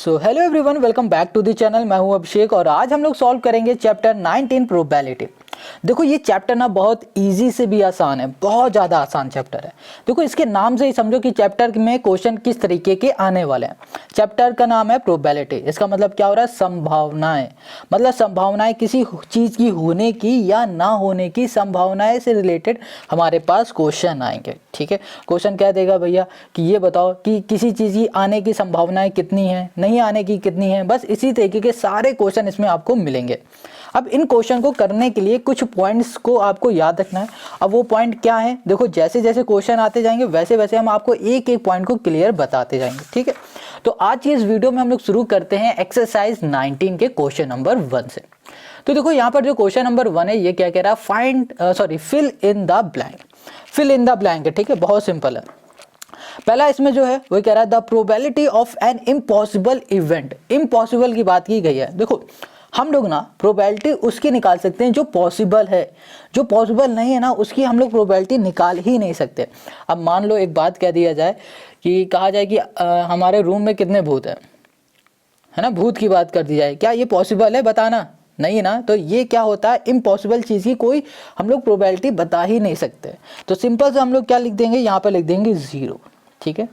So hello everyone, welcome back to the channel. मैं हूं अभिषेक और आज हम लोग सॉल्व करेंगे चैप्टर 19 प्रोबेबिलिटी। देखो ये चैप्टर ना बहुत इजी से भी आसान है, बहुत ज़्यादा आसान चैप्टर है। देखो इसके नाम से ही समझो कि चैप्टर में क्वेश्चन किस तरीके के आने वाले हैं। चैप्टर का नाम है प्रोबेबिलिटी। इसका मतलब क्या हो रहा है? संभावनाएं। मतलब संभावनाएं किसी चीज़ की होने की या ना होने की संभावनाएं से रिलेटेड हमारे पास क्वेश्चन आएंगे। ठीक है, क्वेश्चन क्या देगा भैया कि ये बताओ कि किसी चीज़ की आने की संभावनाएं कितनी हैं, नहीं आने की कितनी हैं। बस इसी तरीके के सारे क्वेश्चन इसमें आपको मिलेंगे। अब इन क्वेश्चन को करने के लिए कुछ पॉइंट्स को आपको याद रखना है। अब वो पॉइंट क्या है? देखो जैसे जैसे क्वेश्चन आते जाएंगे वैसे वैसे हम आपको एक एक पॉइंट को क्लियर बताते जाएंगे। ठीक है, तो आज की इस वीडियो में हम लोग शुरू करते हैं एक्सरसाइज 19 के क्वेश्चन नंबर 1 से। तो देखो यहाँ पर जो क्वेश्चन नंबर 1 है ये क्या कह रहा है? Fill in the blank. Fill in the blank है। ठीक है, बहुत सिंपल है। पहला इसमें जो है वो कह रहा है the probability of an impossible event. Impossible की बात की गई है। देखो हम लोग ना प्रोबेबिलिटी उसकी निकाल सकते हैं जो पॉसिबल है, जो पॉसिबल नहीं है ना उसकी हम लोग प्रोबेबिलिटी निकाल ही नहीं सकते। अब मान लो एक बात कह दिया जाए कि कहा जाए कि हमारे रूम में कितने भूत है ना, भूत की बात कर दी जाए, क्या ये पॉसिबल है? बताना नहीं ना। तो ये क्या होता है? इम्पॉसिबल चीज़ की कोई हम लोग प्रोबेबिलिटी बता ही नहीं सकते। तो सिंपल से हम लोग क्या लिख देंगे, यहाँ पर लिख देंगे 0। ठीक है,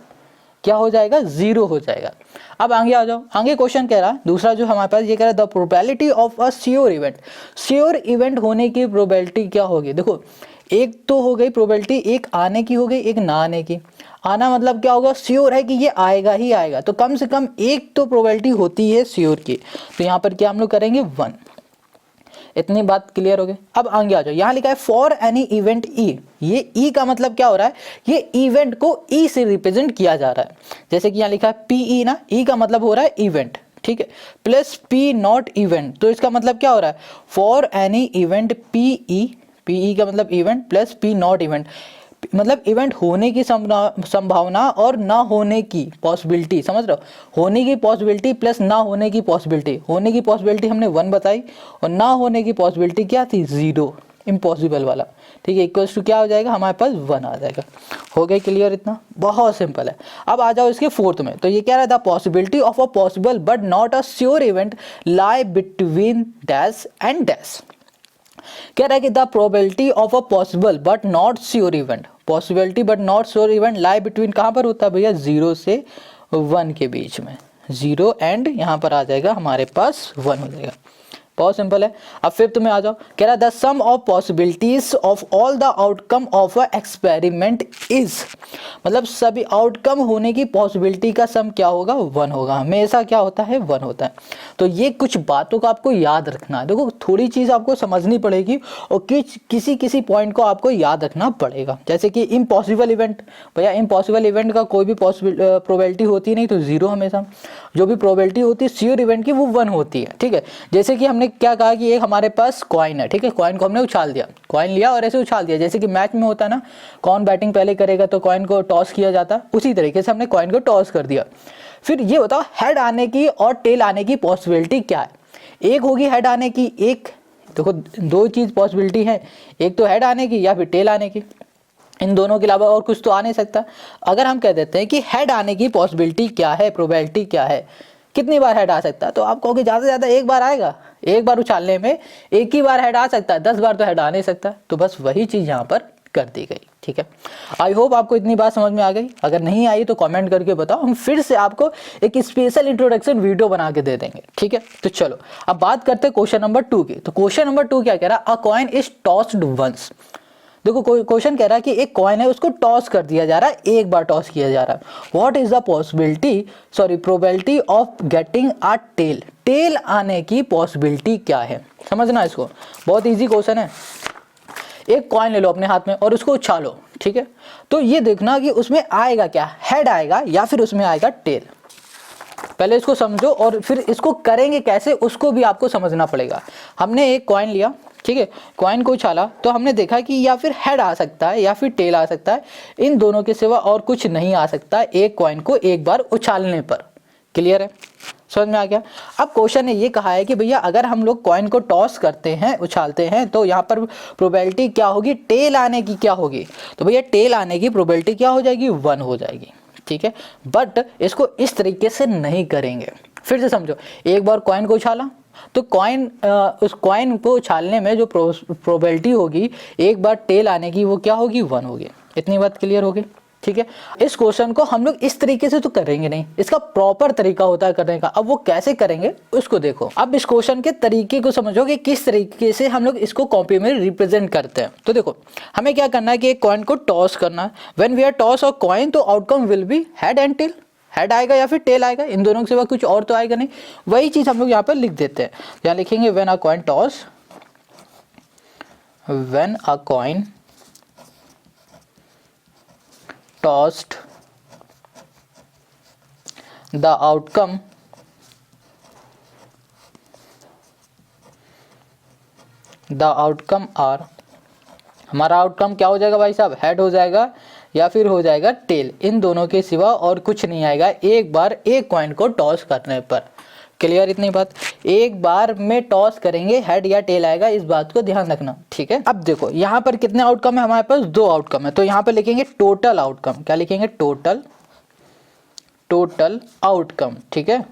क्या हो जाएगा? 0 हो जाएगा। अब आगे आ जाओ। आगे क्वेश्चन कह रहा है दूसरा जो हमारे पास ये कह रहा है the probability of a sure event. Sure event होने की प्रोबेबिलिटी क्या होगी? देखो एक तो हो गई प्रोबेबिलिटी, एक आने की हो गई, एक ना आने की। आना मतलब क्या होगा? श्योर है कि ये आएगा ही आएगा, तो कम से कम एक तो प्रोबेबिलिटी होती है श्योर की। तो यहाँ पर क्या हम लोग करेंगे? 1। इतनी बात क्लियर हो गई। अब आगे आ जाओ। यहाँ लिखा है फॉर एनी इवेंट ई। ये ई का मतलब क्या हो रहा है? ये इवेंट को ई से रिप्रेजेंट किया जा रहा है। जैसे कि यहाँ लिखा है पीई ना, ई का मतलब हो रहा है इवेंट। ठीक है, प्लस पी नॉट इवेंट, तो इसका मतलब क्या हो रहा है? For any event PE, PE का मतलब event plus P not event, मतलब इवेंट होने की संभावना और ना होने की पॉसिबिलिटी। समझ रहे हो? होने की पॉसिबिलिटी प्लस ना होने की पॉसिबिलिटी। होने की पॉसिबिलिटी हमने 1 बताई और ना होने की पॉसिबिलिटी क्या थी? 0, इम्पॉसिबल वाला। ठीक है, इक्वल्स टू क्या हो जाएगा? हमारे पास 1 आ जाएगा। हो गया क्लियर? इतना बहुत सिंपल है। अब आ जाओ इसके 4th में। तो ये क्या रहा है? The possibility of a possible but not a sure event lie between dash and dash. कह रहा है कि the probability of a possible but not sure event, possibility but not sure event lie between कहाँ पर होता है भैया? 0 से 1 के बीच में। 0 एंड यहाँ पर आ जाएगा हमारे पास 1 हो जाएगा। बहुत सिंपल है। अब 5th में आ जाओ। कह रहा है the sum of possibilities of all the outcome of a experiment is, मतलब सभी आउटकम होने की पॉसिबिलिटी का सम क्या होगा? 1 होगा। हमेशा क्या होता है? 1 होता है। तो ये कुछ बातों को आपको याद रखना है। देखो थोड़ी चीज़ आपको समझनी पड़ेगी और किसी किसी पॉइंट को आपको याद रखना पड़ेगा। जैसे कि इम्पॉसिबल इवेंट, भैया इम्पॉसिबल इवेंट का कोई भी प्रोबेबिलिटी होती नहीं, तो 0 हमेशा। जो भी प्रोबेबिलिटी होती है श्योर इवेंट की वो 1 होती है। ठीक है, जैसे कि हमने क्या कहा कि एक हमारे पास कॉइन है। ठीक है, कॉइन को हमने उछाल दिया, कॉइन लिया और ऐसे उछाल दिया। जैसे कि मैच में होता है ना, कौन बैटिंग पहले करेगा तो कॉइन को टॉस किया जाता, उसी तरीके से हमने कॉइन को टॉस कर दिया। फिर ये बताओ हेड आने की और टेल आने की पॉसिबिलिटी क्या है? एक होगी हेड आने की, एक देखो 2 चीज़ पॉसिबिलिटी है, एक तो हेड आने की या फिर टेल आने की। इन दोनों के अलावा और कुछ तो आ नहीं सकता। अगर हम कह देते हैं कि हेड आने की पॉसिबिलिटी क्या है, प्रोबेबिलिटी क्या है, कितनी बार हेड आ सकता है, तो आप कहोगे ज़्यादा से ज़्यादा एक बार आएगा। एक बार उछालने में एक ही बार हेड आ सकता है, 10 बार तो हेड आ नहीं सकता। तो बस वही चीज़ यहाँ पर कर दी गई। ठीक है, आई होप आपको इतनी बात समझ में आ गई। अगर नहीं आई तो कमेंट करके बताओ, हम फिर से आपको एक स्पेशल इंट्रोडक्शन वीडियो बना के दे देंगे। ठीक है, तो चलो अब बात करते हैं क्वेश्चन नंबर 2 की। तो क्वेश्चन नंबर 2 क्या कह रहा है? A coin is tossed once. देखो क्वेश्चन कह रहा है कि एक कॉइन है, उसको टॉस कर दिया जा रहा है, एक बार टॉस किया जा रहा है। What is the probability of getting a tail. Tail आने की पॉसिबिलिटी क्या है? समझना इसको, बहुत इजी क्वेश्चन है। एक कॉइन ले लो अपने हाथ में और उसको उछालो। ठीक है, तो ये देखना कि उसमें आएगा क्या, हेड आएगा या फिर उसमें आएगा टेल। पहले इसको समझो और फिर इसको करेंगे कैसे उसको भी आपको समझना पड़ेगा। हमने एक कॉइन लिया, ठीक है, कॉइन को उछाला तो हमने देखा कि या फिर हेड आ सकता है या फिर टेल आ सकता है। इन दोनों के सिवा और कुछ नहीं आ सकता एक कॉइन को एक बार उछालने पर। क्लियर है? समझ में आ गया? अब क्वेश्चन ने ये कहा है कि भैया अगर हम लोग कॉइन को टॉस करते हैं, उछालते हैं, तो यहाँ पर प्रोबेबिलिटी क्या होगी? टेल आने की क्या होगी? तो भैया टेल आने की प्रोबेबिलिटी क्या हो जाएगी? 1 हो जाएगी। ठीक है, बट इसको इस तरीके से नहीं करेंगे। फिर से समझो, एक बार कॉइन को उछाला तो कॉइन उस कॉइन को उछालने में जो प्रोबेबिलिटी होगी एक बार टेल आने की वो क्या होगी, 1 होगी। इतनी बात क्लियर होगी, ठीक है। इस क्वेश्चन को हम लोग इस तरीके से तो करेंगे नहीं, इसका प्रॉपर तरीका होता है करने का। अब वो कैसे करेंगे उसको देखो। अब इस क्वेश्चन के तरीके को समझो कि किस तरीके से हम लोग इसको कॉपी में रिप्रेजेंट करते हैं। तो देखो हमें क्या करना है कि एक कॉइन को टॉस करना है। When we are toss a coin तो outcome will be head and tail, head आएगा या फिर टेल आएगा, इन दोनों के सिवा कुछ और तो आएगा नहीं। वही चीज हम लोग यहाँ पर लिख देते हैं। यहाँ लिखेंगे when a coin toss, when a coin tossed, the outcome are, हमारा आउटकम क्या हो जाएगा भाई साहब, हेड हो जाएगा या फिर हो जाएगा टेल, इन दोनों के सिवा और कुछ नहीं आएगा एक बार एक कॉइन को टॉस करने पर। क्लियर इतनी बात, एक बार में टॉस करेंगे हेड या टेल आएगा, इस बात को ध्यान रखना, ठीक है। अब देखो यहाँ पर कितने आउटकम है, हमारे पास 2 आउटकम है। तो यहाँ पर लिखेंगे टोटल आउटकम, क्या लिखेंगे, टोटल आउटकम, ठीक है।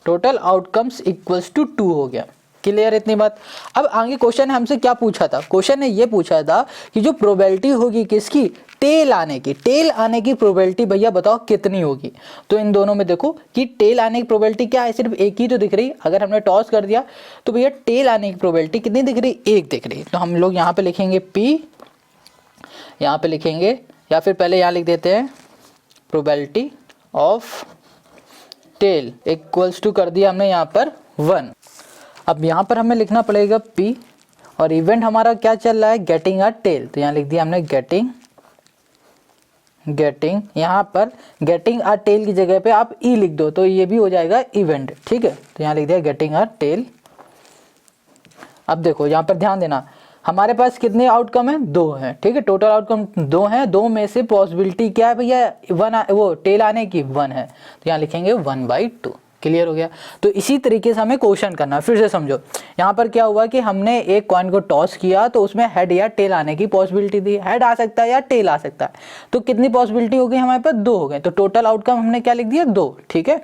टोटल आउटकम्स इक्वल्स टू 2 हो गया। क्लियर इतनी बात। अब आगे क्वेश्चन ने हमसे क्या पूछा था, क्वेश्चन ने ये पूछा था कि जो प्रोबेबिलिटी होगी किसकी, टेल आने की, टेल आने की प्रोबेबिलिटी भैया बताओ कितनी होगी। तो इन दोनों में देखो कि टेल आने की प्रोबेबिलिटी क्या है, सिर्फ एक ही तो दिख रही। अगर हमने टॉस कर दिया तो भैया टेल आने की प्रोबेबिलिटी कितनी दिख रही, 1 दिख रही। तो हम लोग यहाँ पे लिखेंगे P, यहाँ पे लिखेंगे या फिर पहले यहाँ लिख देते हैं probability of tail equals to कर दिया हमने यहाँ पर 1। अब यहाँ पर हमें लिखना पड़ेगा P और इवेंट हमारा क्या चल रहा है, गेटिंग अ टेल। तो यहाँ लिख दिया हमने गेटिंग, यहाँ पर गेटिंग अ टेल की जगह पे आप ई लिख दो तो ये भी हो जाएगा इवेंट, ठीक है। तो यहाँ लिख दिया गेटिंग अ टेल। अब देखो यहाँ पर ध्यान देना, हमारे पास कितने आउटकम है, 2 हैं, ठीक है। टोटल आउटकम 2 हैं, 2 में से पॉसिबिलिटी क्या है भैया, 1 वो टेल आने की 1 है। तो यहाँ लिखेंगे 1/2। क्लियर हो गया। तो इसी तरीके से हमें क्वेश्चन करना है। फिर से समझो, यहाँ पर क्या हुआ कि हमने एक कॉइन को टॉस किया तो उसमें हेड या टेल आने की पॉसिबिलिटी थी, हेड आ सकता है या टेल आ सकता है। तो कितनी पॉसिबिलिटी हो गई हमारे पास, 2 हो गए। तो टोटल आउटकम हमने क्या लिख दिया, 2, ठीक है।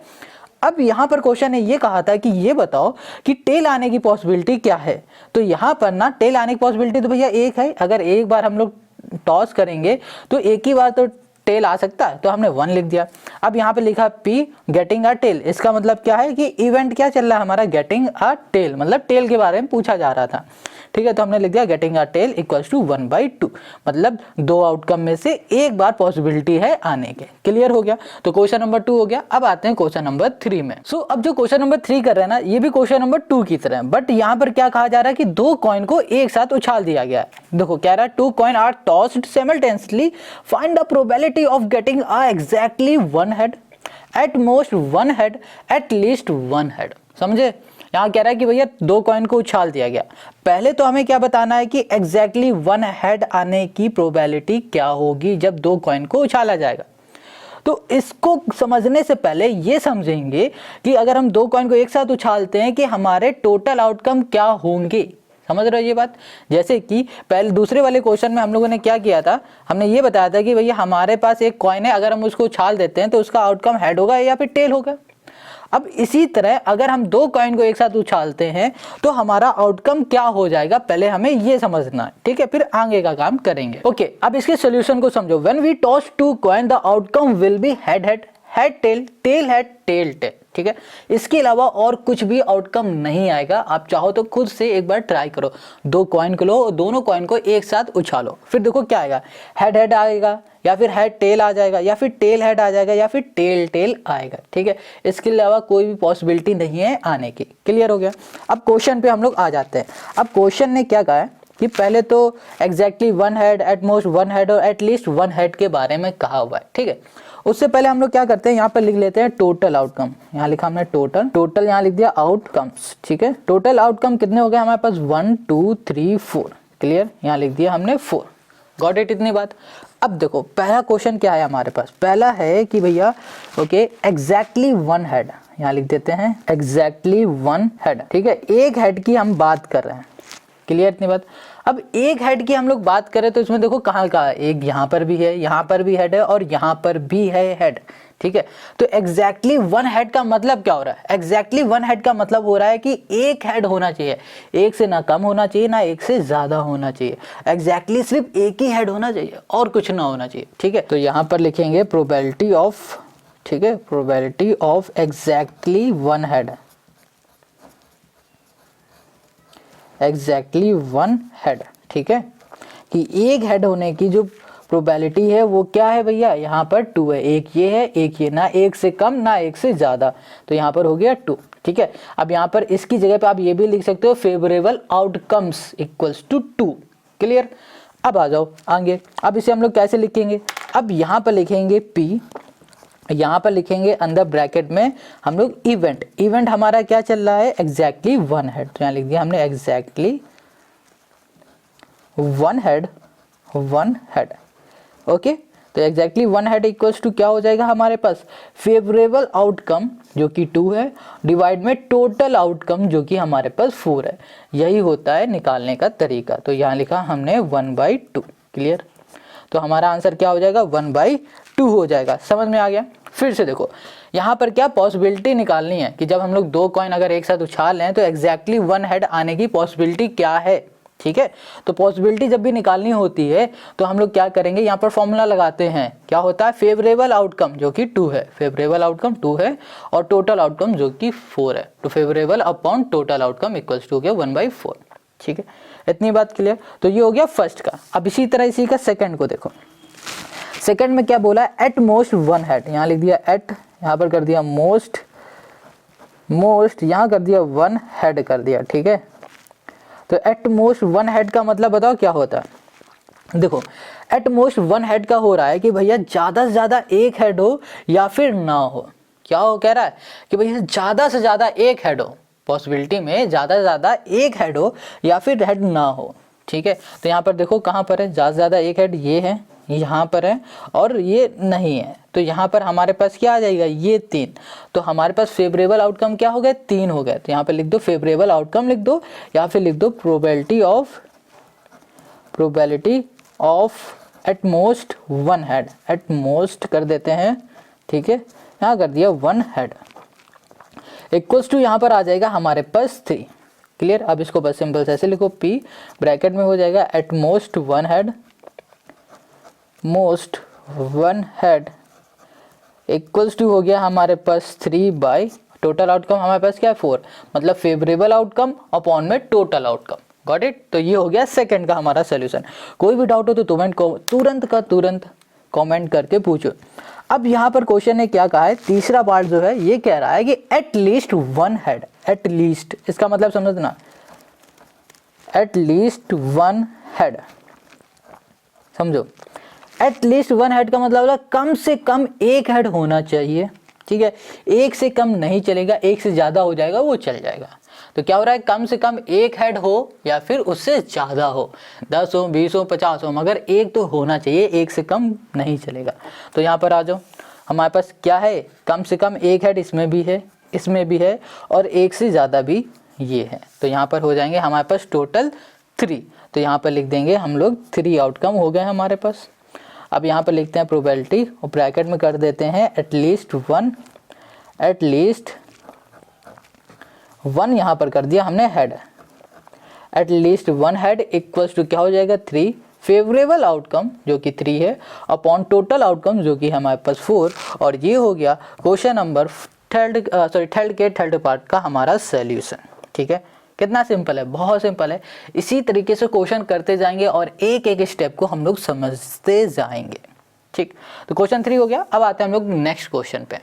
अब यहाँ पर क्वेश्चन ने ये कहा था कि ये बताओ कि टेल आने की पॉसिबिलिटी क्या है। तो यहाँ पर ना टेल आने की पॉसिबिलिटी तो भैया 1 है। अगर एक बार हम लोग टॉस करेंगे तो एक ही बार तो टेल आ सकता है, तो हमने 1 लिख दिया। अब यहाँ पे लिखा P गेटिंग अ टेल, इसका मतलब क्या है कि इवेंट क्या चल रहा है हमारा, गेटिंग अ टेल, मतलब टेल के बारे में पूछा जा रहा था, ठीक है। तो हमने लिख दिया getting a tail equals to 1/2, मतलब 2 आउटकम में से एक बार पॉसिबिलिटी है आने के। क्लियर हो गया। तो क्वेश्चन नंबर 2 हो गया। अब आते हैं क्वेश्चन नंबर 3 में। सो अब जो क्वेश्चन नंबर 3 कर रहे हैं ना, ये भी क्वेश्चन नंबर 2 की तरह है, बट यहाँ पर क्या कहा जा रहा है कि 2 कॉइन को एक साथ उछाल दिया गया है। देखो क्या रहा है, 2 coin are tossed simultaneously, find the probability of getting a exactly 1 head, at most 1 head, at least 1 head. समझे, यहाँ कह रहा है कि भैया 2 कॉइन को उछाल दिया गया। पहले तो हमें क्या बताना है कि एग्जैक्टली 1 हेड आने की प्रोबेबिलिटी क्या होगी जब 2 कॉइन को उछाला जाएगा। तो इसको समझने से पहले ये समझेंगे कि अगर हम 2 कॉइन को एक साथ उछालते हैं कि हमारे टोटल आउटकम क्या होंगे। समझ रहे हो ये बात। जैसे कि पहले दूसरे वाले क्वेश्चन में हम लोगों ने क्या किया था, हमने ये बताया था कि भैया हमारे पास एक कॉइन है, अगर हम उसको उछाल देते हैं तो उसका आउटकम हेड होगा या फिर टेल होगा। अब इसी तरह अगर हम 2 कॉइन को एक साथ उछालते हैं तो हमारा आउटकम क्या हो जाएगा, पहले हमें ये समझना है, ठीक है, फिर आगे का काम करेंगे। ओके, अब इसके सोल्यूशन को समझो। When we toss 2 coin the outcome will be head head, head tail, tail head, tail tail, ठीक है। इसके अलावा और कुछ भी आउटकम नहीं आएगा। आप चाहो तो खुद से एक बार ट्राई करो, 2 कॉइन को लो और दोनों कॉइन को एक साथ उछालो, फिर देखो क्या आएगा, हेड हेड आएगा या फिर हेड टेल आ जाएगा या फिर टेल हेड आ जाएगा या फिर टेल टेल आएगा, ठीक है। इसके अलावा कोई भी पॉसिबिलिटी नहीं है आने की। क्लियर हो गया। अब क्वेश्चन पे हम लोग आ जाते हैं। अब क्वेश्चन ने क्या कहा है कि पहले तो exactly 1 head, at most 1 head और एट लीस्ट 1 हेड के बारे में कहा हुआ है, ठीक है। उससे पहले हम लोग क्या करते हैं, यहाँ पर लिख लेते हैं टोटल आउटकम। यहाँ लिखा हमने टोटल यहाँ लिख दिया आउटकम्स, ठीक है। टोटल आउटकम कितने हो गए हमारे पास, 1 2 3 4। क्लियर, यहाँ लिख दिया हमने 4। गॉट इट, इतनी बात। अब देखो पहला क्वेश्चन क्या है हमारे पास, पहला है कि भैया ओके एग्जैक्टली 1 हेड, यहाँ लिख देते हैं एग्जैक्टली 1 हेड, ठीक है। एक हेड की हम बात कर रहे हैं, क्लियर इतनी बात। अब एक हेड की हम लोग बात करें तो इसमें देखो कहाँ कहाँ, एक यहाँ पर भी है, यहाँ पर भी हेड है और यहाँ पर भी है हेड, ठीक है। तो एग्जैक्टली वन हेड का मतलब क्या हो रहा है, एग्जैक्टली वन हेड का मतलब हो रहा है कि एक हेड होना चाहिए, एक से ना कम होना चाहिए ना एक से ज्यादा होना चाहिए, एग्जैक्टली सिर्फ एक ही हेड होना चाहिए और कुछ ना होना चाहिए, ठीक है। तो यहाँ पर लिखेंगे प्रोबेबिलिटी ऑफ, ठीक है, probability of exactly one head, exactly one head, ठीक है, कि एक हेड होने की जो प्रोबेबिलिटी है वो क्या है भैया, यहाँ पर 2 है, एक ये है एक ये, ना एक से कम ना एक से ज़्यादा, तो यहाँ पर हो गया 2, ठीक है। अब यहाँ पर इसकी जगह पे आप ये भी लिख सकते हो favourable outcomes equals to 2, clear. अब आ जाओ आगे, अब इसे हम लोग कैसे लिखेंगे, अब यहाँ पर लिखेंगे P, यहाँ पर लिखेंगे अंदर ब्रैकेट में हम लोग इवेंट, इवेंट हमारा क्या चल रहा है, एग्जैक्टली वन हेड, तो यहाँ लिख दिया हमने exactly one head, one head, okay. तो exactly one head equals to क्या हो जाएगा हमारे पास, फेवरेबल आउटकम जो कि 2 है डिवाइड में टोटल आउटकम जो कि हमारे पास 4 है, यही होता है निकालने का तरीका। तो यहाँ लिखा हमने 1/2, क्लियर। तो हमारा आंसर क्या हो जाएगा, 1/2 हो जाएगा, समझ में आ गया। फिर से देखो यहाँ पर क्या पॉसिबिलिटी निकालनी है कि जब हम लोग 2 कॉइन अगर एक साथ उछाल लें तो एग्जैक्टली वन हेड आने की पॉसिबिलिटी क्या है, ठीक है। तो पॉसिबिलिटी जब भी निकालनी होती है तो हम लोग क्या करेंगे, यहाँ पर फॉर्मूला लगाते हैं, क्या होता है, फेवरेबल आउटकम जो कि 2 है, फेवरेबल आउटकम 2 है और टोटल आउटकम जो कि 4 है, तो favourable upon total outcome equals to हो गया 1/4, ठीक है। इतनी बात क्लियर। तो ये हो गया फर्स्ट का। अब इसी तरह इसी का सेकंड को देखो, सेकंड में क्या बोला, एट मोस्ट वन हेड, यहाँ लिख दिया एट, यहाँ पर कर दिया मोस्ट, मोस्ट यहाँ कर दिया वन हेड कर दिया, ठीक है। तो एट मोस्ट वन हेड का मतलब बताओ क्या होता है, देखो एट मोस्ट वन हेड का हो रहा है कि भैया ज़्यादा से ज़्यादा एक हेड हो या फिर ना हो, क्या हो कह रहा है कि भैया ज़्यादा से ज़्यादा एक हेड हो, पॉसिबिलिटी में ज़्यादा से ज़्यादा एक हेड हो या फिर हेड ना हो, ठीक है। तो यहाँ पर देखो कहाँ पर है, ज़्यादा से ज़्यादा एक हेड ये है, यहाँ पर है और ये नहीं है, तो यहाँ पर हमारे पास क्या आ जाएगा, ये 3, तो हमारे पास फेवरेबल आउटकम क्या हो गया, 3 हो गया। तो यहाँ पर लिख दो फेवरेबल आउटकम लिख दो या फिर लिख दो probability of eight most one head, at most कर देते हैं, ठीक है, यहाँ कर दिया वन हेड इक्वल्स टू यहाँ पर आ जाएगा हमारे पास 3, क्लियर। अब इसको बस सिंपल से ऐसे लिखो, P ब्रैकेट में हो जाएगा at most one head, most one head equals to हो गया हमारे पास 3 बाई टोटल आउटकम हमारे पास क्या है 4, मतलब फेवरेबल आउटकम अपॉन में टोटल आउटकम, गॉट इट। तो ये हो गया सेकंड का हमारा सोल्यूशन। कोई भी डाउट हो तो तुरंत कमेंट करके पूछो। अब यहाँ पर क्वेश्चन ने क्या कहा है, तीसरा पार्ट जो है ये कह रहा है कि at least one head, at least इसका मतलब समझना, एट लीस्ट वन हेड, समझो एट लीस्ट वन हेड का मतलब कम से कम एक हेड होना चाहिए, ठीक है। एक से कम नहीं चलेगा, एक से ज़्यादा हो जाएगा वो चल जाएगा। तो क्या हो रहा है, कम से कम एक हेड हो या फिर उससे ज़्यादा हो, 10 हो 20 हो 50 हो, मगर एक तो होना चाहिए, एक से कम नहीं चलेगा। तो यहाँ पर आ जाओ, हमारे पास क्या है, कम से कम एक हेड इसमें भी है, इसमें भी है और एक से ज़्यादा भी ये है। तो यहाँ पर हो जाएंगे हमारे पास टोटल 3, तो यहाँ पर लिख देंगे हम लोग 3 आउटकम हो गए हमारे पास। अब यहाँ पर लिखते हैं प्रोबेबिलिटी और ब्रैकेट में कर देते हैं एटलीस्ट वन यहाँ पर कर दिया हमने head, at least one head equals to क्या हो जाएगा 3 फेवरेबल आउटकम जो कि 3 है अपॉन टोटल आउटकम जो कि हमारे पास 4, और ये हो गया क्वेश्चन नंबर थर्ड पार्ट का हमारा सोल्यूशन, ठीक है। कितना सिंपल है, बहुत सिंपल है। इसी तरीके से क्वेश्चन करते जाएंगे और एक एक स्टेप को हम लोग समझते जाएंगे, ठीक। तो क्वेश्चन 3 हो गया। अब आते हैं हम लोग नेक्स्ट क्वेश्चन पे।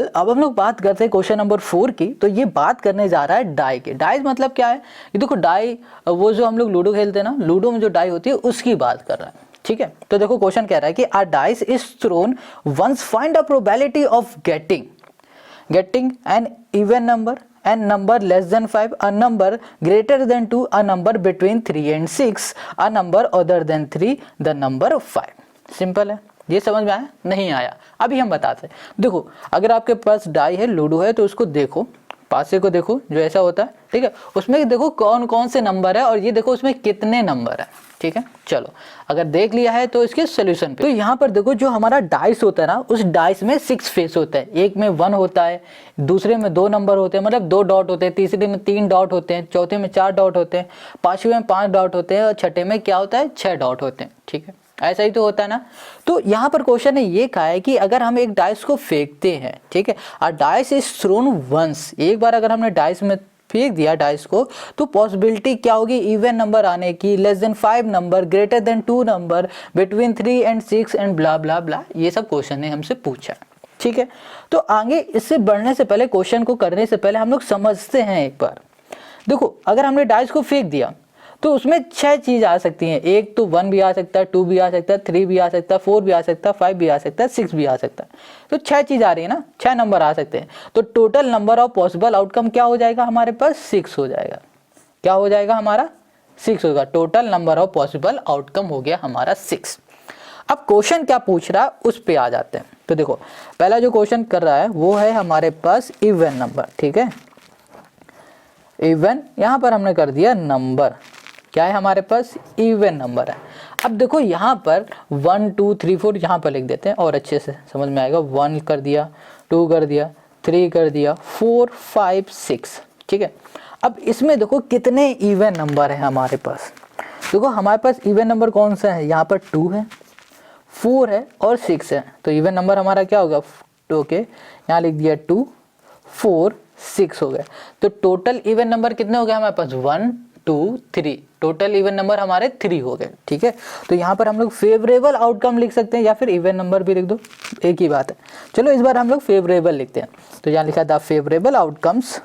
अब हम लोग बात करते हैं क्वेश्चन नंबर 4 की। तो ये बात करने जा रहा है डाई की। डाई मतलब क्या है, ये देखो डाई वो जो हम लोग लूडो खेलते हैं ना, लूडो में जो डाई होती है उसकी बात कर रहा है, ठीक है। तो देखो क्वेश्चन कह रहा है कि a dice is thrown once find a probability of getting an even number, a number less than 5, a number greater than 2, a number between 3 and 6, a number other than 3, the number 5। Simple है, ये समझ में आया, नहीं आया अभी हम बताते हैं। देखो अगर आपके पास डाई है, लूडो है, तो उसको देखो पासे को देखो जो ऐसा होता है, ठीक है, उसमें देखो कौन कौन से नंबर है और ये देखो उसमें कितने नंबर है, ठीक है। चलो अगर देख लिया है तो इसके सोल्यूशन पे, तो यहाँ पर देखो जो हमारा डाइस होता है ना, उस डाइस में 6 फेस होता है, एक में 1 होता है, दूसरे में 2 नंबर होते हैं, मतलब 2 डॉट होते हैं, तीसरे में 3 डॉट होते हैं, चौथे में 4 डॉट होते हैं, पांचवें में 5 डॉट होते हैं और छठे में क्या होता है 6 डॉट होते हैं, ठीक है। ऐसा ही तो होता है ना। तो यहाँ पर क्वेश्चन ने ये कहा है कि अगर हम एक डाइस को फेंकते हैं, ठीक है, और डाइस इज थ्रोन वंस, एक बार अगर हमने डाइस में फेंक दिया डाइस को, तो पॉसिबिलिटी क्या होगी इवन नंबर आने की, less than 5 number, greater than 2 number, between 3 and 6 and blah blah blah, ये सब क्वेश्चन ने हमसे पूछा, ठीक है। तो आगे इससे बढ़ने से पहले, क्वेश्चन को करने से पहले हम लोग समझते हैं एक बार। देखो अगर हमने डाइस को फेंक दिया तो उसमें 6 चीज आ सकती हैं, एक तो 1 भी आ सकता है, 2 भी आ सकता है, 3 भी आ सकता है, 4 भी आ सकता है, 5 भी आ सकता है, 6 भी आ सकता है। तो 6 चीज आ रही है ना, 6 नंबर आ सकते हैं। तो total number of possible outcome क्या हो जाएगा हमारे पास 6 हो जाएगा। क्या हो जाएगा हमारा 6 होगा, total number of possible outcome हो गया हमारा 6। अब क्वेश्चन क्या पूछ रहा है उस पे आ जाते हैं। तो देखो पहला जो क्वेश्चन कर रहा है वो है हमारे पास इवन नंबर, ठीक है, इवन, यहां पर हमने कर दिया नंबर, क्या है हमारे पास इवन नंबर है। अब देखो यहाँ पर 1 2 3 4 यहाँ पर लिख देते हैं और अच्छे से समझ में आएगा। 1 कर दिया, 2 कर दिया, 3 कर दिया, 4 5 6, ठीक है। अब इसमें देखो कितने इवन नंबर है हमारे पास। देखो हमारे पास इवन नंबर कौन सा है, यहाँ पर 2 है, 4 है और 6 है। तो इवन नंबर हमारा क्या होगा, ओके, यहाँ लिख दिया 2 4 6 हो गए। तो टोटल इवन नंबर कितने हो गए हमारे पास 1 2 3, टोटल इवन नंबर हमारे 3 हो गए, ठीक है। तो यहाँ पर हम लोग फेवरेबल आउटकम लिख सकते हैं या फिर इवन नंबर भी लिख दो, एक ही बात है। चलो इस बार हम लोग फेवरेबल लिखते हैं। तो यहाँ लिखा था favourable outcomes,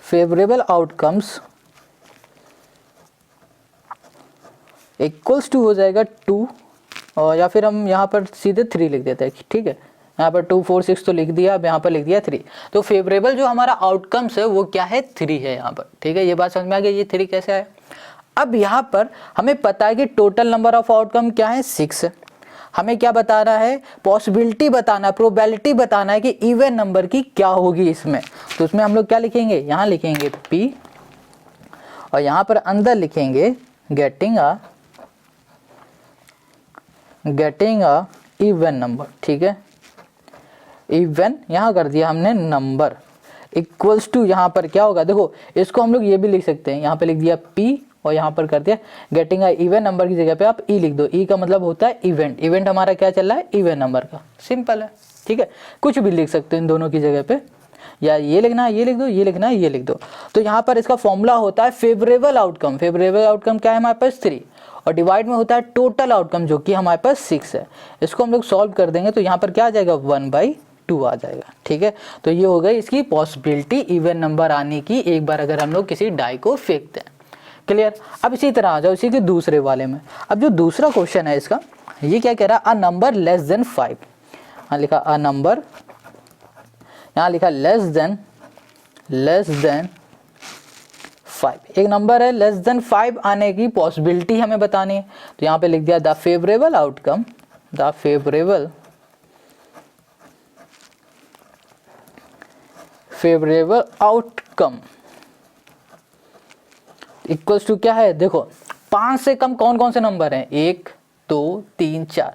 favourable outcomes equals to हो जाएगा 2, और या फिर हम यहाँ पर सीधे 3 लिख देते हैं, ठीक है। यहाँ पर 2 4 6 तो लिख दिया, अब यहाँ पर लिख दिया 3। तो फेवरेबल जो हमारा आउटकम्स है वो क्या है 3 है यहाँ पर, ठीक है। ये बात समझ में आ गई, ये 3 कैसे आया। अब यहाँ पर हमें पता है कि टोटल नंबर ऑफ आउटकम क्या है 6 है। हमें क्या बताना है, पॉसिबिलिटी बताना, प्रोबेबिलिटी बताना है कि इवन नंबर की क्या होगी इसमें। तो उसमें हम लोग क्या लिखेंगे, यहाँ लिखेंगे P और यहाँ पर अंदर लिखेंगे गेटिंग अ इवन नंबर, ठीक है। इवन यहाँ कर दिया हमने नंबर इक्वल्स टू, यहाँ पर क्या होगा देखो, इसको हम लोग ये भी लिख सकते हैं, यहाँ पे लिख दिया P और यहाँ पर कर दिया गेटिंग अ इवन नंबर की जगह पे आप E लिख दो। E का मतलब होता है इवेंट, इवेंट हमारा क्या चल रहा है इवन नंबर का, सिंपल है, ठीक है। कुछ भी लिख सकते हैं इन दोनों की जगह पे, या ये लिखना है ये लिख दो, ये लिखना है ये लिख दो। तो यहाँ पर इसका फॉर्मूला होता है फेवरेबल आउटकम, फेवरेबल आउटकम क्या है हमारे पास 3, और डिवाइड में होता है टोटल आउटकम जो कि हमारे पास 6 है। इसको हम लोग सॉल्व कर देंगे तो यहाँ पर क्या आ जाएगा 1/2 आ जाएगा, ठीक है। तो ये हो गई इसकी पॉसिबिलिटी इवन नंबर आने की, एक बार अगर हम लोग किसी डाई को फेंकते हैं, क्लियर। अब इसी तरह आ जाओ इसी के दूसरे वाले में। अब जो दूसरा क्वेश्चन है इसका, ये क्या कह रहा है, अ नंबर लेस देन 5, यहाँ लिखा अ नंबर, यहाँ लिखा लेस देन 5, एक नंबर है लेस देन 5 आने की पॉसिबिलिटी हमें बतानी है। तो यहाँ पे लिख दिया the favourable outcome, the favourable outcome equals to क्या है, देखो 5 से कम कौन कौन से नंबर हैं, 1 2 3 4,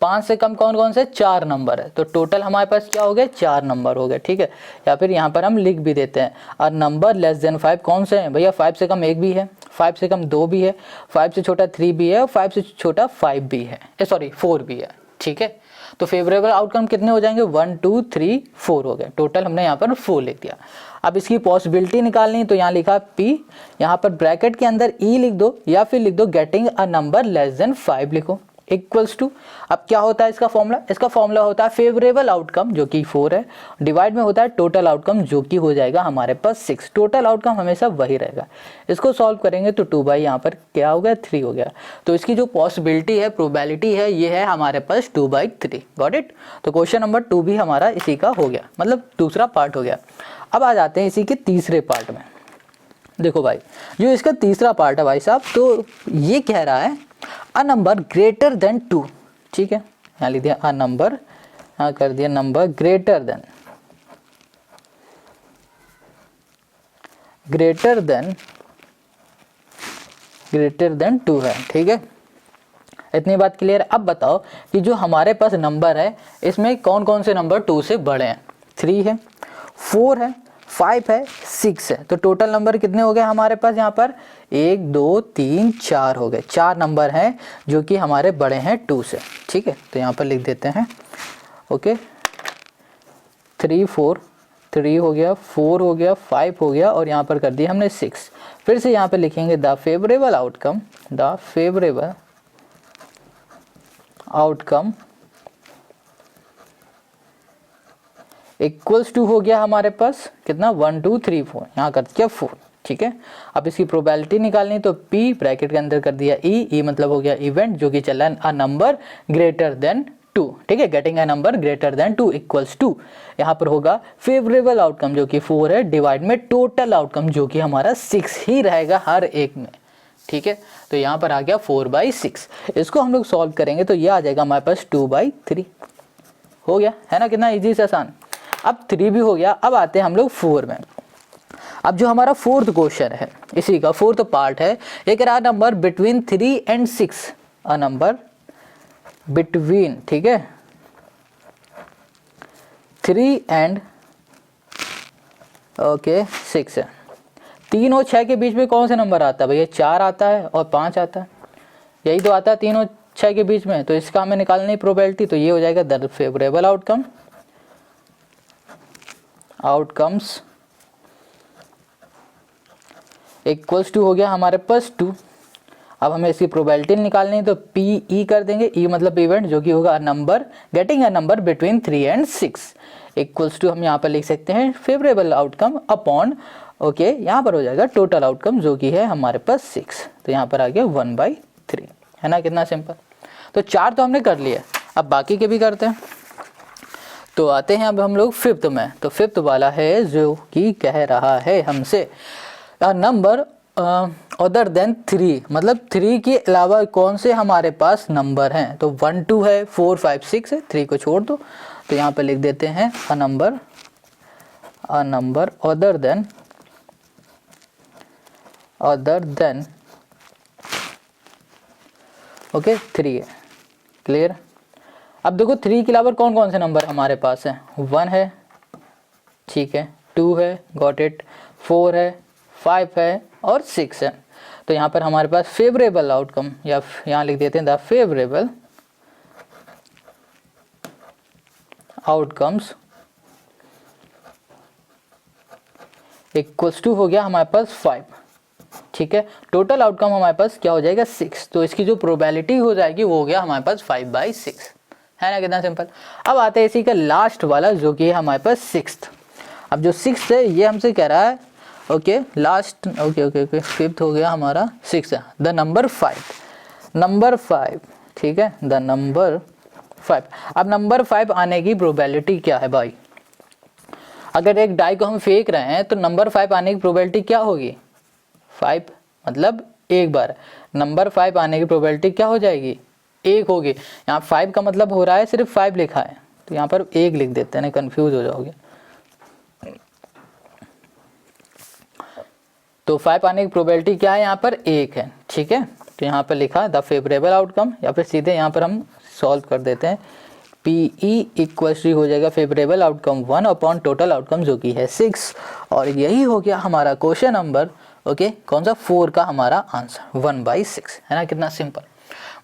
5 से कम कौन कौन से 4 नंबर है। तो टोटल हमारे पास क्या हो गए 4 नंबर हो गए, ठीक है। या फिर यहाँ पर हम लिख भी देते हैं और नंबर लेस देन 5 कौन से हैं भैया, 5 से कम 1 भी है, 5 से कम 2 भी है, 5 से छोटा 3 भी है और 5 से छोटा 5 भी है, 4 भी है, ठीक है। तो फेवरेबल आउटकम कितने हो जाएंगे 1 2 3 4 हो गए, टोटल हमने यहाँ पर 4 लिख दिया। अब इसकी पॉसिबिलिटी निकालनी, तो यहाँ लिखा P, यहाँ पर ब्रैकेट के अंदर E लिख दो या फिर लिख दो getting a number less than 5 लिखो इक्वल्स टू। अब क्या होता है इसका फॉर्मूला, इसका फॉर्मूला होता है फेवरेबल आउटकम जो कि 4 है, डिवाइड में होता है टोटल आउटकम जो कि हो जाएगा हमारे पास 6, टोटल आउटकम हमेशा वही रहेगा। इसको सॉल्व करेंगे तो 2 बाई यहाँ पर क्या हो गया 3 हो गया। तो इसकी जो पॉसिबिलिटी है, प्रोबेबिलिटी है, ये है हमारे पास 2/3, गॉट इट। तो क्वेश्चन नंबर 2 भी हमारा इसी का हो गया, मतलब दूसरा पार्ट हो गया। अब आ जाते हैं इसी के तीसरे पार्ट में। देखो भाई जो इसका तीसरा पार्ट है भाई साहब, तो ये कह रहा है अ नंबर ग्रेटर देन 2, ठीक है, यहाँ लिख दिया अ नंबर, यहाँ कर दिया नंबर ग्रेटर देन 2 है। ठीक है, इतनी बात क्लियर। अब बताओ कि जो हमारे पास नंबर है इसमें कौन कौन से नंबर 2 से बड़े हैं। 3 है, 4 है, 5 है, 6 है। तो टोटल नंबर कितने हो गए हमारे पास यहाँ पर? 1 2 3 4 हो गए। 4 नंबर हैं जो कि हमारे बड़े हैं 2 से। ठीक है, तो यहाँ पर लिख देते हैं ओके 3 4, 3 हो गया, 4 हो गया, 5 हो गया और यहाँ पर कर दिया हमने 6। फिर से यहाँ पर लिखेंगे the favourable outcome equals to हो गया हमारे पास कितना 1 2 3 4, यहाँ कर दिया 4। ठीक है, अब इसकी प्रोबेबिलिटी निकालनी तो P ब्रैकेट के अंदर कर दिया E मतलब हो गया इवेंट जो कि चला अ नंबर ग्रेटर देन 2। ठीक है, getting a number greater than 2 equals to यहाँ पर होगा फेवरेबल आउटकम जो कि 4 है डिवाइड में टोटल आउटकम जो कि हमारा 6 ही रहेगा हर एक में। ठीक है, तो यहाँ पर आ गया 4/6। इसको हम लोग सॉल्व करेंगे तो ये आ जाएगा हमारे पास 2/3। हो गया है ना, कितना इजी से आसान। अब 3 भी हो गया। अब आते हैं हम लोग 4 में। अब जो हमारा फोर्थ क्वेश्चन है इसी का फोर्थ पार्ट है, ये कह रहा है number between 3 and 6, a number between, ठीक है 3 and 6 है। 3 और 6 के बीच में कौन सा नंबर आता है भैया? 4 आता है और 5 आता है, यही तो आता है 3 और 6 के बीच में। तो इसका हमें निकालनी प्रोबेबिलिटी, तो ये हो जाएगा the favourable outcomes equals to हो गया हमारे पास 2। अब हमें इसकी प्रोबेबिलिटी निकालनी है तो PE कर देंगे, E मतलब इवेंट जो कि होगा number getting a number between 3 and 6 equals to हम यहाँ पर लिख सकते हैं फेवरेबल आउटकम अपॉन ओके यहाँ पर हो जाएगा टोटल आउटकम जो कि है हमारे पास 6। तो यहाँ पर आ गया 1/3, है ना, कितना सिंपल। तो 4 तो हमने कर लिया, अब बाकी के भी करते हैं। तो आते हैं अब हम लोग फिफ्थ में। तो फिफ्थ वाला है जो कि कह रहा है हमसे नंबर अदर देन 3, मतलब 3 के अलावा कौन से हमारे पास नंबर हैं। तो 1 2 है, 4 5 6 है, 3 को छोड़ दो। तो यहाँ पे लिख देते हैं a number other than okay 3 है। क्लियर। अब देखो 3 के अलावा कौन कौन से नंबर हमारे पास है? 1 है, ठीक है, 2 है, गॉट इट, 4 है, 5 है और 6 है। तो यहाँ पर हमारे पास फेवरेबल आउटकम, या यहाँ लिख देते हैं the favourable outcomes equals to हो गया हमारे पास 5। ठीक है, टोटल आउटकम हमारे पास क्या हो जाएगा 6। तो इसकी जो प्रोबेबिलिटी हो जाएगी वो हो गया हमारे पास 5/6, है ना, कितना सिंपल। अब आते हैं इसी का लास्ट वाला जो कि है हमारे पास 6th। अब जो 6th है ये हमसे कह रहा है ओके लास्ट ओके फिफ्थ हो गया हमारा 6 है द नंबर 5, ठीक है, द नंबर 5। अब नंबर 5 आने की प्रोबेबिलिटी क्या है भाई? अगर एक डाई को हम फेंक रहे हैं तो नंबर 5 आने की प्रोबेबिलिटी क्या होगी? 5 मतलब एक बार, नंबर 5 आने की प्रोबेबिलिटी क्या हो जाएगी? 1 होगी। यहाँ 5 का मतलब हो रहा है सिर्फ 5 लिखा है, तो यहाँ पर 1 लिख देते हैं, कंफ्यूज हो जाओगे। तो 5 आने की प्रोबेबिलिटी क्या है? यहाँ पर 1 है, ठीक है। तो यहाँ पर लिखा द फेवरेबल आउटकम, या फिर सीधे यहाँ पर हम सॉल्व कर देते हैं। PE इक्वल्स टू हो जाएगा favourable outcome 1 upon total outcome जो कि है 6। और यही हो गया हमारा क्वेश्चन नंबर ओके कौन सा 4 का हमारा आंसर 1/6, है ना, कितना सिंपल।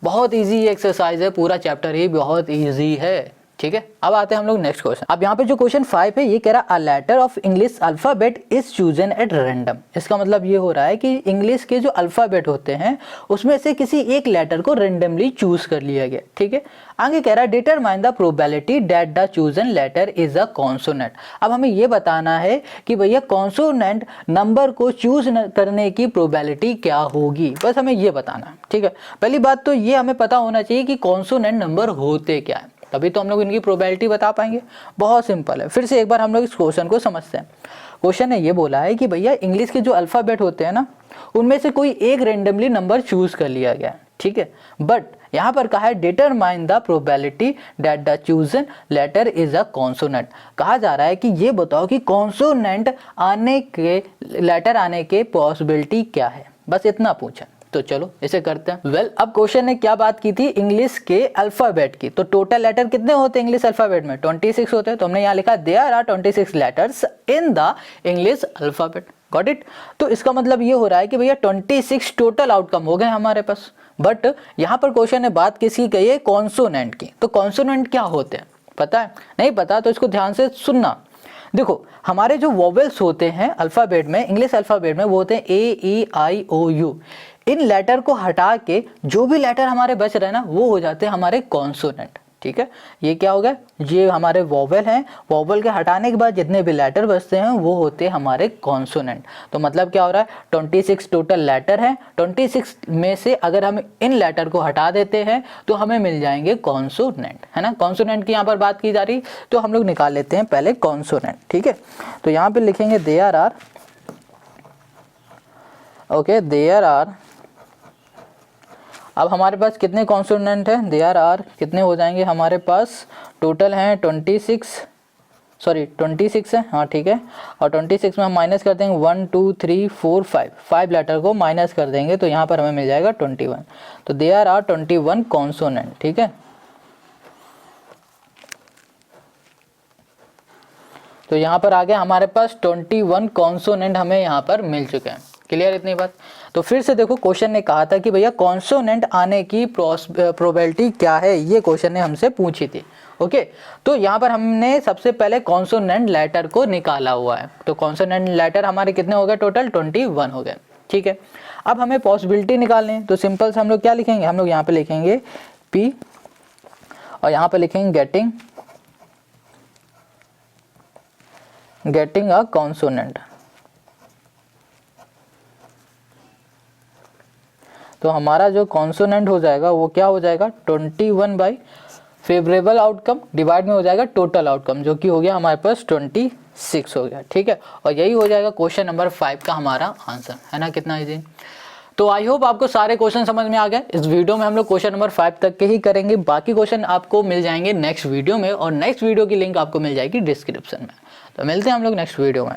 बहुत इजी एक्सरसाइज है, पूरा चैप्टर ही बहुत इजी है, ठीक है। अब आते हैं हम लोग नेक्स्ट क्वेश्चन। अब यहाँ पे जो क्वेश्चन 5 है ये कह रहा है a letter of English alphabet is chosen at random. इसका मतलब ये हो रहा है कि इंग्लिश के जो अल्फाबेट होते हैं उसमें से किसी एक लेटर को रेंडमली चूज कर लिया गया, ठीक है। आगे कह रहा है determine the probability that the chosen letter is a consonant. अब हमें ये बताना है कि भैया कॉन्सोनेंट नंबर को चूज करने की प्रोबेबिलिटी क्या होगी, बस हमें ये बताना है, ठीक है। पहली बात तो ये हमें पता होना चाहिए कि कॉन्सोनेंट नंबर होते क्या है, तभी तो हम लोग इनकी प्रोबेबिलिटी बता पाएंगे। बहुत सिंपल है। फिर से एक बार हम लोग इस क्वेश्चन को समझते हैं। क्वेश्चन ने ये बोला है कि भैया इंग्लिश के जो अल्फाबेट होते हैं ना उनमें से कोई एक रेंडमली नंबर चूज कर लिया गया, ठीक है। बट यहाँ पर कहा है determine the probability that the chosen letter is a consonant. कहा जा रहा है कि ये बताओ कि कॉन्सोनेंट आने के लेटर आने के पॉसिबिलिटी क्या है, बस इतना पूछा। तो चलो इसे करते हैं। वेल, अब क्वेश्चन ने क्या बात की थी, इंग्लिश के अल्फाबेट की। तो टोटल लेटर कितने होते हैं इंग्लिश अल्फाबेट में, 26 होते हैं। तो हमने यहाँ लिखा there are 26 letters in the English alphabet. Got it. तो इसका मतलब ये हो रहा है कि भैया 26 टोटल आउटकम हो गए हमारे पास। बट यहाँ पर क्वेश्चन ने बात किसकी कही है, कॉन्सोनेंट की। तो कॉन्सोनेंट क्या होते हैं पता है, नहीं पता तो इसको ध्यान से सुनना। देखो हमारे जो वोवेल्स होते हैं अल्फाबेट में, इंग्लिश अल्फाबेट में, वो होते हैं AEIOU। इन लेटर को हटा के जो भी लेटर हमारे बच रहे हैं ना, वो हो जाते हैं हमारे कॉन्सोनेंट। ठीक है, ये क्या हो गया, ये हमारे वोवेल हैं, वोवेल के हटाने के बाद जितने भी लेटर बचते हैं वो होते हैं हमारे कॉन्सोनेंट। तो मतलब क्या हो रहा है, 26 टोटल लेटर हैं, 26 में से अगर हम इन लेटर को हटा देते हैं तो हमें मिल जाएंगे कॉन्सोनेंट, है ना। कॉन्सोनेंट की यहाँ पर बात की जा रही, तो हम लोग निकाल लेते हैं पहले कॉन्सोनेंट। ठीक है, तो यहाँ पे लिखेंगे there are, okay, there are. अब हमारे पास कितने कॉन्सोनेंट हैं, देयर आर कितने हो जाएंगे हमारे पास, टोटल हैं 26 है, हाँ ठीक है। और 26 में हम माइनस कर देंगे 1 2 3 4 5 लेटर को माइनस कर देंगे तो यहाँ पर हमें मिल जाएगा 21। तो देयर आर 21 कॉन्सोनेंट। ठीक है, तो यहाँ पर आ गया हमारे पास 21 कॉन्सोनेंट हमें यहाँ पर मिल चुके हैं। क्लियर इतनी बात। तो फिर से देखो, क्वेश्चन ने कहा था कि भैया कॉन्सोनेंट आने की प्रोबेबिलिटी क्या है, ये क्वेश्चन ने हमसे पूछी थी। ओके, तो यहाँ पर हमने सबसे पहले कॉन्सोनेंट लेटर को निकाला हुआ है। तो कॉन्सोनेंट लेटर हमारे कितने हो गए, टोटल 21 हो गए। ठीक है, अब हमें पॉसिबिलिटी निकालनी है। तो सिंपल से हम लोग क्या लिखेंगे, हम लोग यहाँ पे लिखेंगे P और यहाँ पे लिखेंगे गेटिंग अ कॉन्सोनेंट। तो हमारा जो कॉन्सोनेंट हो जाएगा वो क्या हो जाएगा, 21 बाई फेवरेबल आउटकम डिवाइड में हो जाएगा टोटल आउटकम, जो कि हो गया हमारे पास 26 हो गया। ठीक है, और यही हो जाएगा क्वेश्चन नंबर 5 का हमारा आंसर, है ना। कितना इजी। तो आई होप आपको सारे क्वेश्चन समझ में आ गए। इस वीडियो में हम लोग क्वेश्चन नंबर 5 तक के ही करेंगे, बाकी क्वेश्चन आपको मिल जाएंगे नेक्स्ट वीडियो में, और नेक्स्ट वीडियो की लिंक आपको मिल जाएगी डिस्क्रिप्शन में। तो मिलते हैं हम लोग नेक्स्ट वीडियो में।